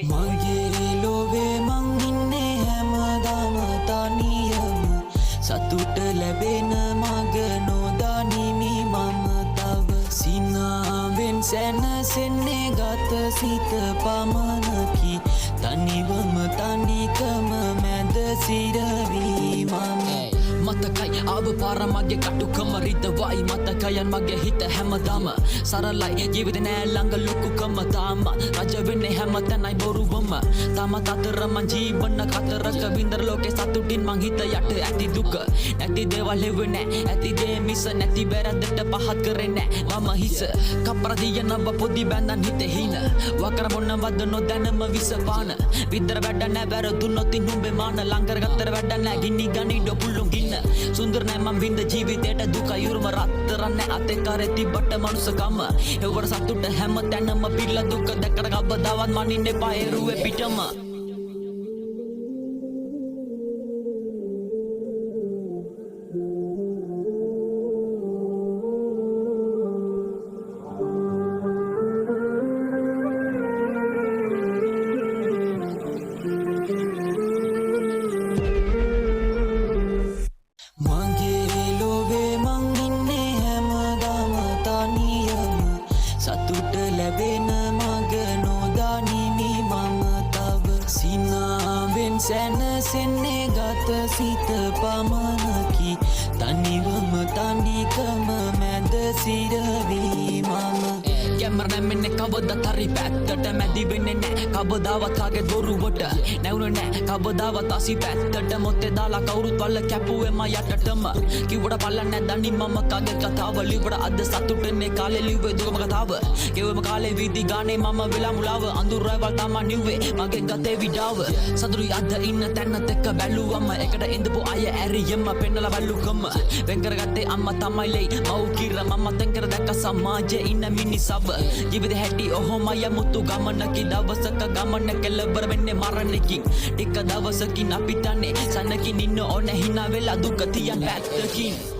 මගේ ලොවේ මං ඉන්නේ හැමදාම තනියම සතුට ලැබෙන මග නොදනිමි මම තව සිනාවෙන් සැනසෙන්නේ ගත සිත පමණකි තනිවම තනිකම මැද සිරවී මම මතකයි ආව පාර මගේ කටුකම රිදවයි මතකයන් මගේ හිත හැමදාම සරලයි ජීවිතේ නෑ ළඟ ලොකුකම තාම රජ වෙන්නේ හැමතැනයි බොරුවම තාමත් අතර මං ජීවන කතරක වින්දර ලෝකේ සතුටින් මං හිත යට ඇති දුක නැති දේවල් හෙව්වේ නෑ ඇති දේ මිස නැති වැරද්දට පහත් කරේ නෑ මම හිස කප්පරදිය නව පොඩි බැඳන් හිතේ හින වකර මොනවද නොදැනම විස පාන වින්දර වැඩ නෑ වැරදුනොත් නුඹේ මාන ලංකර ගත්තර වැඩ නෑ ගිනි ගනි ඩොපුල්ලුන් ගින්න සුන්දර නෑ මං වින්ද ජීවිතේට දුක යුරුම රත්තරන් නෑ අතේ කරේ තිබ්බට මනුස්සකම එවර සතුට හැම තැනම පිල්ල දුක දැක්කට කවදාවත් මනින්න එපා එරුවේ පිටම සතුට ලැබෙන මග නොදනිමි මම තව සිනාවෙන් සැනසෙන්නේ ගත සිත පමණකි තනිවම තනිකම මැද සිරවී මම කැමර නැමෙන්නේ කවදත් හරි පැත්තට මැදි වෙන්නේ නෑ කවදාවත් කාගේ දොරුවට නැවුනේ නෑ කවදාවත් අසි පැත්තට මොත්තේ දාලා කවුරුත් වල්ල කැපුවේ මා යටටම කිව්වට පල්ලන්නේ දනි මම කාගේ කතාව ලිව්වට අද සතුටනේ කාලේ ලිව්වේ දුකම කතාව කිව්වම කාලේ වීදි ගානේ මම වෙලා මුලාව අඳුරවල් තමා නිව්වේ මගේ ගතේ විඩාව සතුරුයි අද ඉන්න තැනත් එක්ක බැලුවම එකට ඉඳපු අය ඇරියම පෙන්නලා බැලුකම වෙන් කරගත්තේ අම්මා තමයි ලෙයි මව් කිර මම තෙන් කර දැක්ක සමාජයේ ඉන්න මිනිස්සව ජීවිත හැටි ඔහොමයි මුතු ගමනකි දවසක ගමන කෙලවර වෙන්නේ මරණකින් ටික දවසකින් අපි තන්නේ සනකින් ඉන්න ඕන හිනා වෙලා දුක තියන් පැත්තකින්